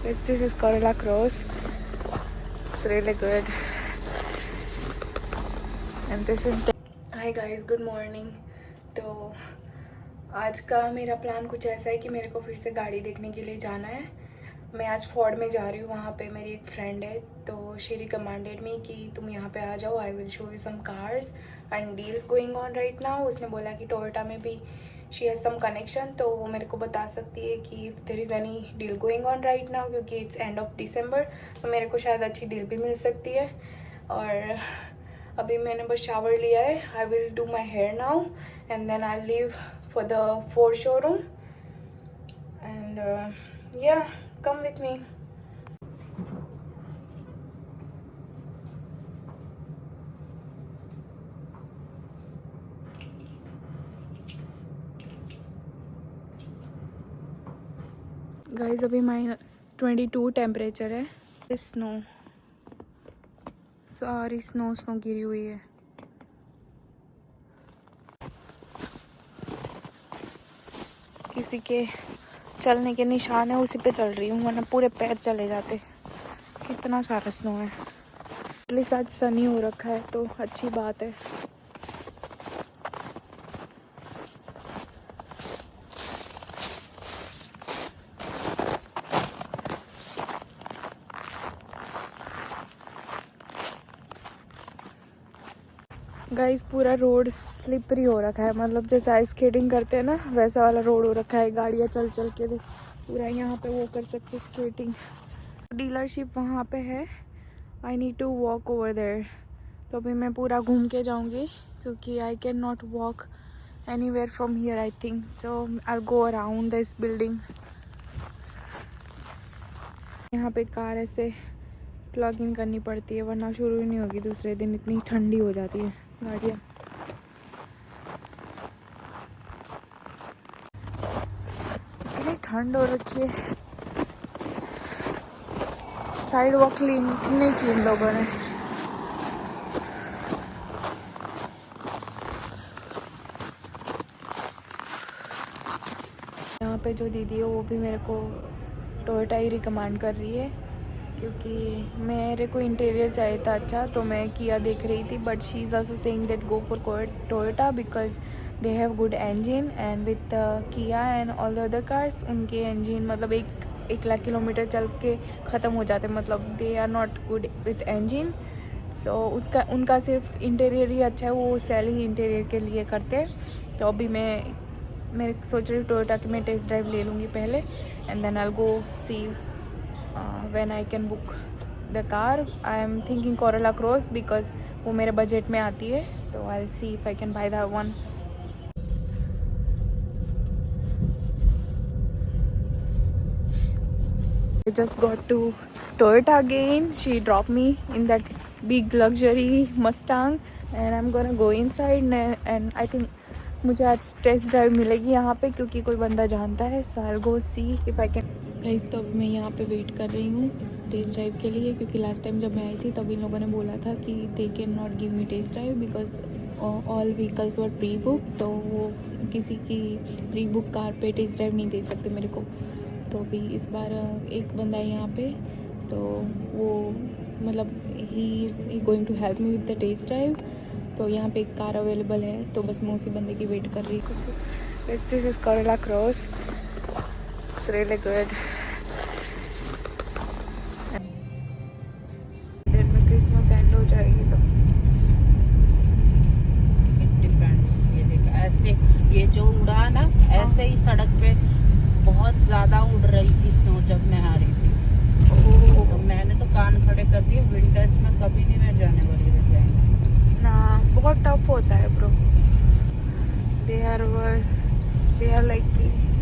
This is Corella Cross. It's really good. And this is. Hi guys, good morning. तो आज का मेरा plan कुछ ऐसा है कि मेरे को फिर से गाड़ी देखने के लिए जाना है. मैं आज फोर्ड में जा रही हूँ. वहाँ पे मेरी एक फ्रेंड है, तो शी रिकमेंडेड मी कि तुम यहाँ पे आ जाओ. I will show you some cars and deals going on right now. उसने बोला कि टोयोटा में भी शी हैज़ सम कनेक्शन, तो वो मेरे को बता सकती है कि if there is any deal going on right now, क्योंकि इट्स एंड ऑफ दिसंबर, तो मेरे को शायद अच्छी डील भी मिल सकती है. और अभी मैंने बस शावर लिया है. I will do my hair now and then I leave for the Ford showroom and ya come with me. Guys अभी -22 टेम्परेचर है. स्नो, सारी स्नो गिरी हुई है. किसी के चलने के निशान है, उसी पे चल रही हूँ, वरना पूरे पैर चले जाते. कितना सारा स्नो है. एटलीस्ट आज सनी हो रखा है तो अच्छी बात है. गाइस पूरा रोड स्लिपरी हो रखा है, मतलब जैसे आइस स्केटिंग करते हैं ना, वैसा वाला रोड हो रखा है. गाड़ियाँ चल चल के पूरा यहाँ पे वो कर सकते स्केटिंग. डीलरशिप वहाँ पे है. I need to walk over there. तो अभी मैं पूरा घूम के जाऊँगी, क्योंकि I can not walk anywhere from here I think. So I go around this building. यहाँ पे कार ऐसे प्लग इन करनी पड़ती है, वरना शुरू ही नहीं होगी दूसरे दिन. इतनी ठंडी हो जाती है गाड़ियाँ. इतनी ठंड हो रखी है. साइड वॉक नहीं की इन लोगों ने. यहाँ पे जो दीदी है वो भी मेरे को टोयोटा ही रिकमेंड कर रही है, क्योंकि मेरे को इंटीरियर चाहिए था अच्छा, तो मैं किया देख रही थी. But she is also saying that go for Toyota because they have good engine and with Kia and all the other cars, उनके इंजन मतलब एक लाख किलोमीटर चल के ख़त्म हो जाते, मतलब they are not good with engine. So उनका सिर्फ इंटीरियर ही अच्छा है, वो सेल ही इंटीरियर के लिए करते हैं. तो अभी मैं सोच रही हूँ टोयोटा की मैं टेस्ट ड्राइव ले लूँगी पहले, and then I go see when I can book the car. I am thinking Corolla Cross because वो मेरे बजट में आती है, तो I'll see if I can buy that one. I just got to Toyota again. She dropped me in that big luxury Mustang and I'm gonna go inside and I think मुझे आज test drive मिलेगी यहाँ पे, क्योंकि कोई बंदा जानता है. So I'll go see if I can. Guys तो मैं यहाँ पे वेट कर रही हूँ टेस्ट ड्राइव के लिए, क्योंकि लास्ट टाइम जब मैं आई थी तब इन लोगों ने बोला था कि they can not give me test drive because all vehicles were pre book. तो वो किसी की प्री बुक कार पे टेस्ट ड्राइव नहीं दे सकते मेरे को. तो अभी इस बार एक बंदा है यहाँ पे, तो वो मतलब he is going to help me with the test drive. तो यहाँ पे एक कार अवेलेबल है, तो बस मैं उसी बंदे की वेट कर रही हूँ. This is Corolla Cross. It's really good. दिन में क्रिसमस एंड हो जाएगी तो इट डिपेंड्स. ये देख ऐसे ये जो उड़ा ना, ऐसे ही सड़क पे बहुत ज़्यादा उड़ रही थी स्नो जब मैं आ रही थी. तो मैंने तो कान खड़े कर दिए. विंटर्स में कभी नहीं मैं जाने वाली रह जाएंगे ना. बहुत टफ होता है bro. They are like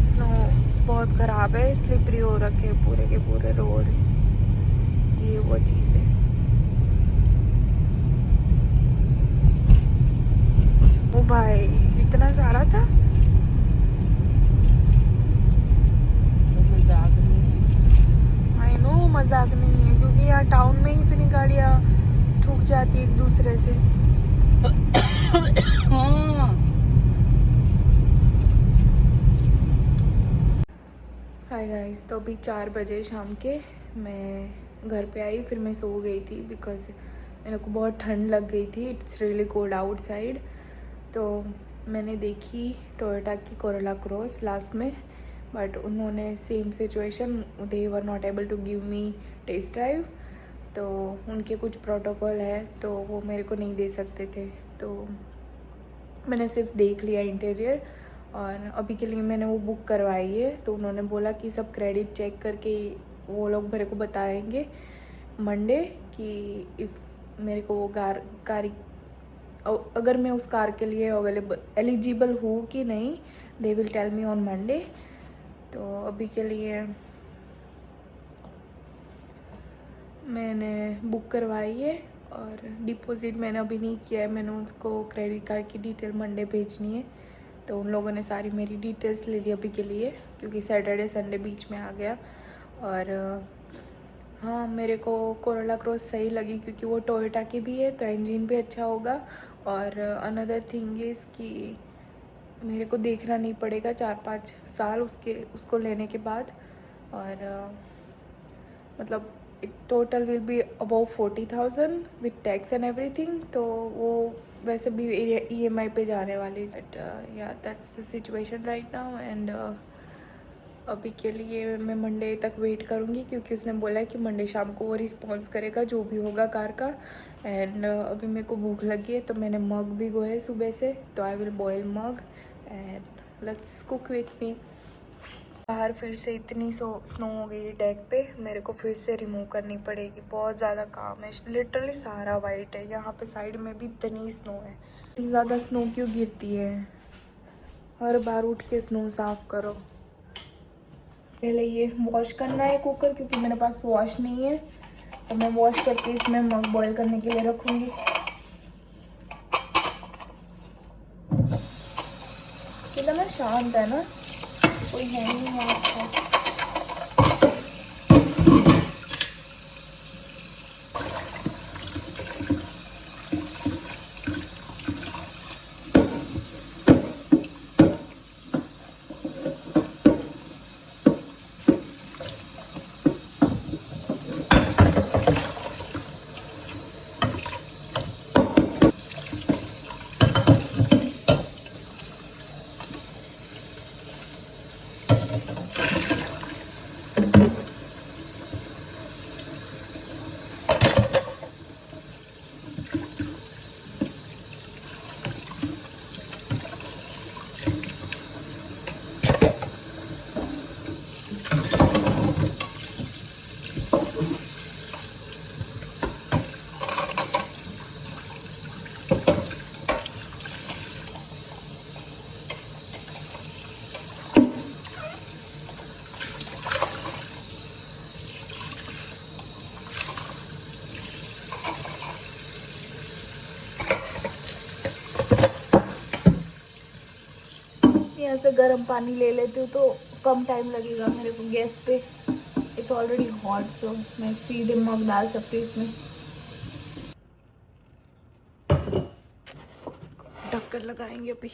snow बहुत ख़राब है, स्लिपरी हो रखे पूरे के पूरे रोड्स. ये वो चीज़ है. ओ भाई इतना सारा था. तो मजाक नहीं. आई नो मजाक नहीं है, क्योंकि यहाँ टाउन में ही इतनी गाड़ियाँ ठुक जाती है एक दूसरे से. हाँ. हाय गाइस, तो अभी 4 बजे शाम के मैं घर पे आई, फिर मैं सो गई थी बिकॉज मेरे को बहुत ठंड लग गई थी. It's really cold outside. तो मैंने देखी टोयोटा की कोरोला क्रॉस लास्ट में, बट उन्होंने same situation, they were not able to give me test drive. तो उनके कुछ प्रोटोकॉल है तो वो मेरे को नहीं दे सकते थे. तो मैंने सिर्फ देख लिया इंटीरियर, और अभी के लिए मैंने वो बुक करवाई है. तो उन्होंने बोला कि सब क्रेडिट चेक करके वो लोग मेरे को बताएंगे मंडे कि इफ़ मेरे को वो कार अगर मैं उस कार के लिए एलिजिबल हूँ कि नहीं. They will tell me on Monday. तो अभी के लिए मैंने बुक करवाई है और डिपॉजिट मैंने अभी नहीं किया है. मैंने उसको क्रेडिट कार्ड की डिटेल मंडे भेजनी है. तो उन लोगों ने सारी मेरी डिटेल्स ले ली अभी के लिए, क्योंकि सैटरडे संडे बीच में आ गया. और हाँ, मेरे को कोरोला क्रॉस सही लगी क्योंकि वो टोयोटा की भी है तो इंजन भी अच्छा होगा. और अनदर थिंग इज़ कि मेरे को देखना नहीं पड़ेगा 4-5 साल उसको लेने के बाद. और मतलब it total will be about 40,000 with tax and everything. तो वो वैसे भी EMI पे जाने वाली. बट या that's the situation right now. And अभी के लिए मैं मंडे तक वेट करूँगी क्योंकि उसने बोला है कि मंडे शाम को वो रिस्पॉन्स करेगा जो भी होगा कार का. एंड अभी मेरे को भूख लगी है तो मैंने मग भी गोए सुबह से, तो I will boil mug and let's cook with me. बाहर फिर से इतनी स्नो हो गई है डेक पे, मेरे को फिर से रिमूव करनी पड़ेगी. बहुत ज़्यादा काम है, लिटरली सारा वाइट है. यहाँ पे साइड में भी इतनी स्नो है. इतनी ज़्यादा स्नो क्यों गिरती है? हर बार उठ के स्नो साफ़ करो. पहले ये वॉश करना है कुकर, क्योंकि मेरे पास वॉश नहीं है. तो मैं वॉश करके इसमें मग बॉईल करने के लिए रखूँगी. कितना शांत है ना, कोई है नहीं है आसपास. यहाँ से गर्म पानी ले लेती हूँ तो कम टाइम लगेगा मेरे को गैस पे. इट्स ऑलरेडी हॉट, सो मैं सीधे मग डाल सकती हूँ इसमें. ढक्कन लगाएंगे अभी.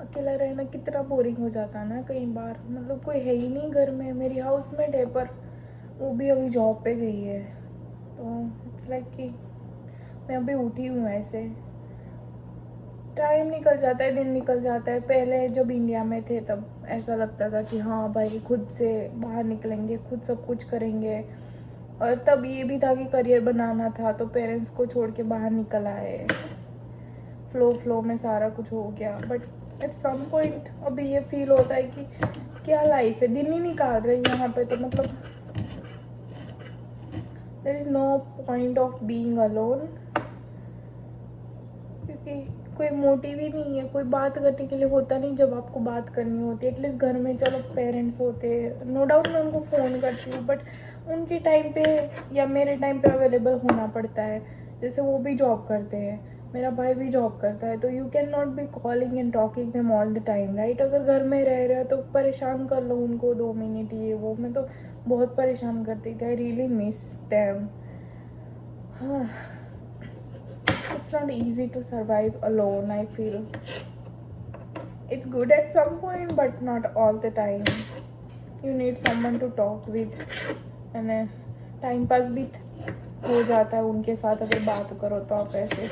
अकेला रहना कितना बोरिंग हो जाता है ना कई बार. मतलब कोई है ही नहीं घर में. मेरी हाउसमेट है पर वो भी अभी जॉब पे गई है. तो इट्स लाइक कि मैं अभी उठी हूँ ऐसे. टाइम निकल जाता है, दिन निकल जाता है। पहले जब इंडिया में थे तब ऐसा लगता था कि हाँ भाई खुद से बाहर निकलेंगे, खुद सब कुछ करेंगे, और तब ये भी था कि करियर बनाना था, तो पेरेंट्स को छोड़ के बाहर निकल आए, फ्लो में सारा कुछ हो गया। बट एट सम पॉइंट अभी ये फील होता है कि क्या लाइफ है, दिन ही निकाल रही है यहाँ पे, तो मतलब there is no point of being alone, क्योंकि कोई मोटिव ही नहीं है, कोई बात करने के लिए होता नहीं जब आपको बात करनी होती है। एटलीस्ट घर में चलो पेरेंट्स होते, नो डाउट मैं उनको फ़ोन करती हूँ, बट उनके टाइम पे या मेरे टाइम पे अवेलेबल होना पड़ता है। जैसे वो भी जॉब करते हैं, मेरा भाई भी जॉब करता है, तो you can not be calling and talking them all the time, right. अगर घर में रह रहे हो तो परेशान कर लो उनको 2 मिनट, ये वो। मैं तो बहुत परेशान करती थी, I really miss them. It's not easy to survive alone, I feel. It's good at some point, but not all the time. You need someone to talk with, and time pass भी हो जाता है उनके साथ अगर बात करो तो आप ऐसे।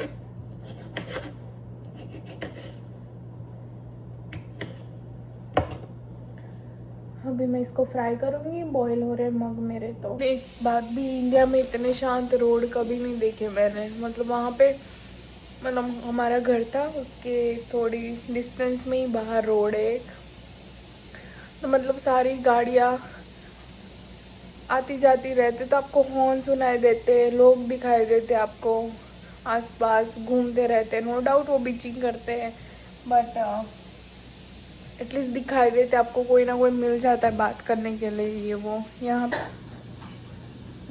अभी मैं इसको फ्राई करूँगी, बॉईल हो रहे मग मेरे। तो एक बात भी, इंडिया में इतने शांत रोड कभी नहीं देखे मैंने। मतलब वहाँ पे, मतलब हमारा घर था उसके थोड़ी डिस्टेंस में ही बाहर रोड है एक, तो मतलब सारी गाड़ियाँ आती जाती रहती, तो आपको हॉर्न सुनाई देते, लोग दिखाई देते आपको आसपास घूमते रहते। नो डाउट वो बीचिंग करते हैं, बट एटलीस्ट दिखाई देते आपको, कोई ना कोई मिल जाता है बात करने के लिए, ये वो। यहाँ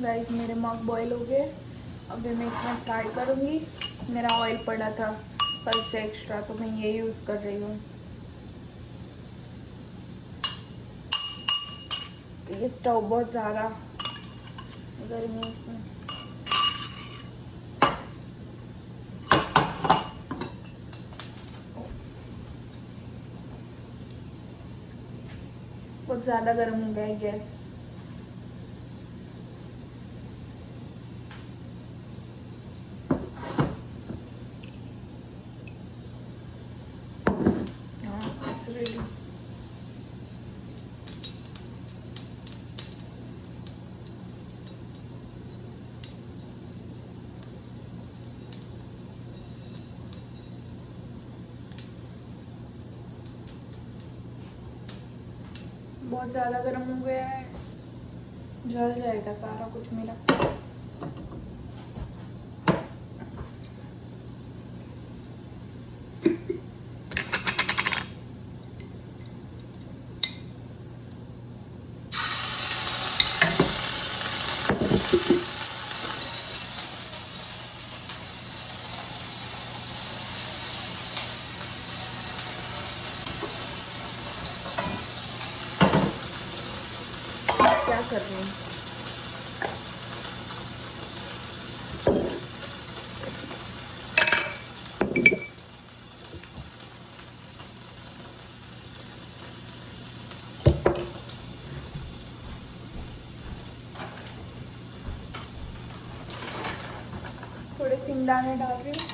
गाइस मेरे मग बॉईल हो गए, अभी मैं इसमें फ्राई करूँगी। मेरा ऑयल पड़ा था कल से एक्स्ट्रा, तो मैं ये यूज़ कर रही हूँ। ये स्टोव बहुत ज़्यादा गर्मी है इसमें। बहुत ज़्यादा गर्म हो गया है गैस। बहुत ज़्यादा गर्म हो गया है, जल जाएगा सारा कुछ मेरा। क्या कर रही हूँ? थोड़े सिंगदाने डाल रही हूँ।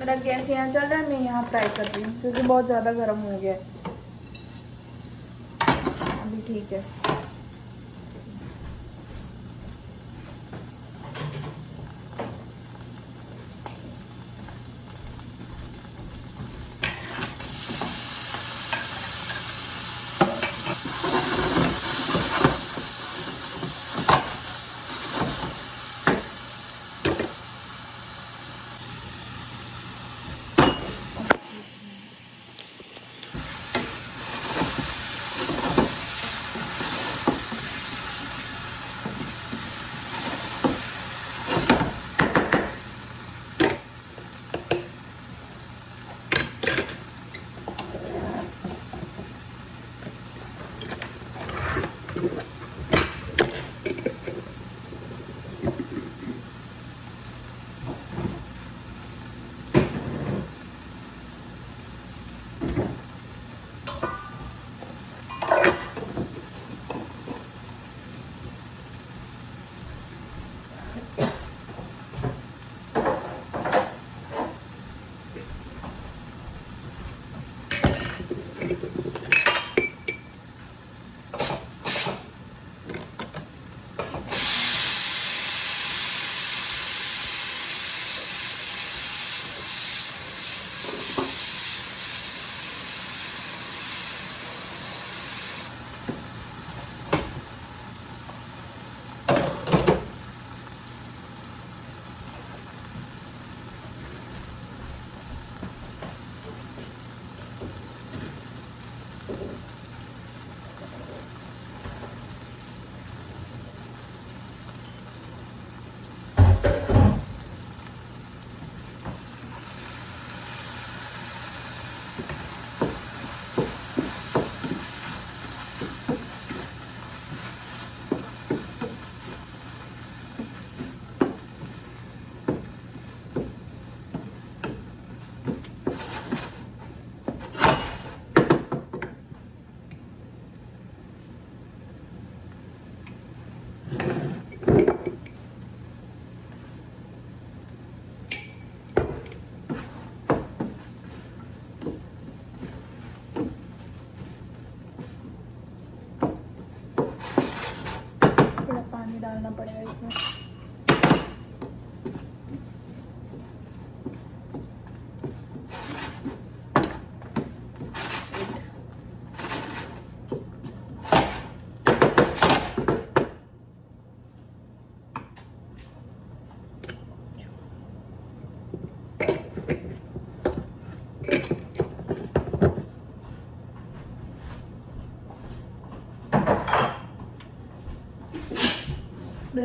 मेरा गैस यहाँ चल रहा है, मैं यहाँ फ्राई कर रही हूँ क्योंकि बहुत ज़्यादा गर्म हो गया है। अभी ठीक है।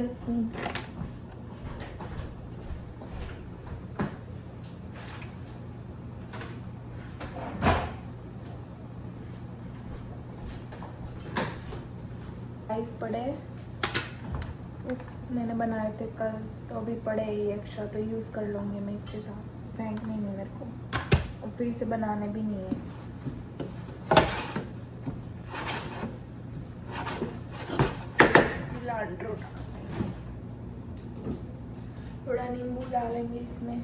another spoon. राइस पड़े मैंने बनाए थे कल, तो अभी पड़े ही एक्स्ट्रा, तो यूज़ कर लूँगी मैं इसके साथ, फेंकने नहीं मेरे को, और फिर से बनाने भी नहीं है। सिलांट्रो थोड़ा नींबू डालेंगे इसमें।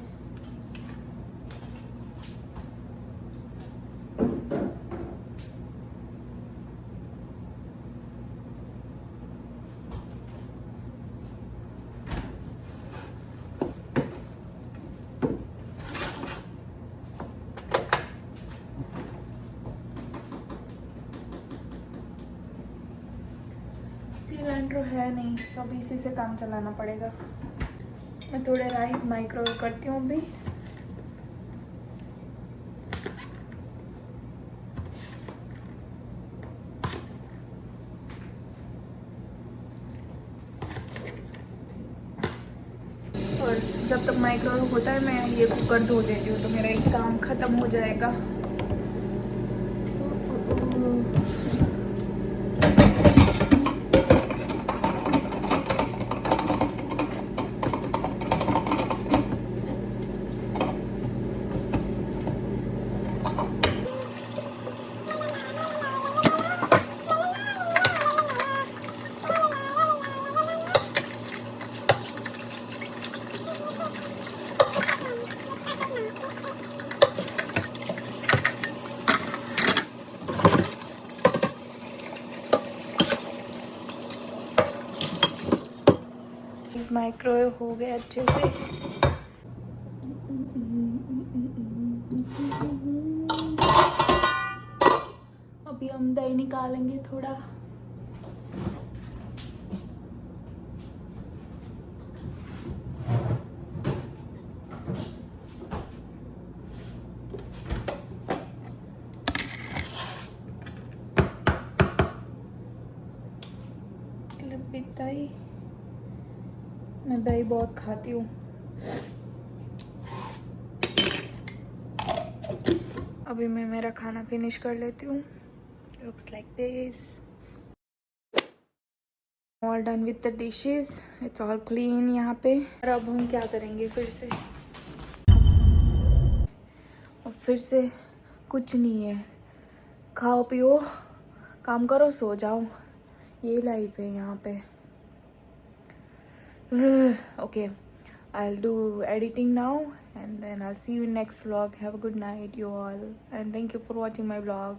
सिलेंडर है नहीं, तो अभी इसी से काम चलाना पड़ेगा। मैं थोड़े राइस माइक्रोवेव करती हूँ अभी। और जब तक माइक्रोवेव होता है मैं ये कुकर धो देती हूँ, तो मेरा एक काम ख़त्म हो जाएगा। माइक्रोवेव हो गया अच्छे से। अभी हम दही निकालेंगे थोड़ा। दही, मैं दही बहुत खाती हूँ। अभी मैं मेरा खाना फिनिश कर लेती हूँ। Looks like this. All done with the dishes, it's all clean यहाँ पे। और अब हम क्या करेंगे फिर से, और फिर से कुछ नहीं है, खाओ पियो काम करो सो जाओ, ये लाइफ है यहाँ पे। Okay, I'll do editing now and then I'll see you in next vlog. Have a good night you all, and thank you for watching my vlog.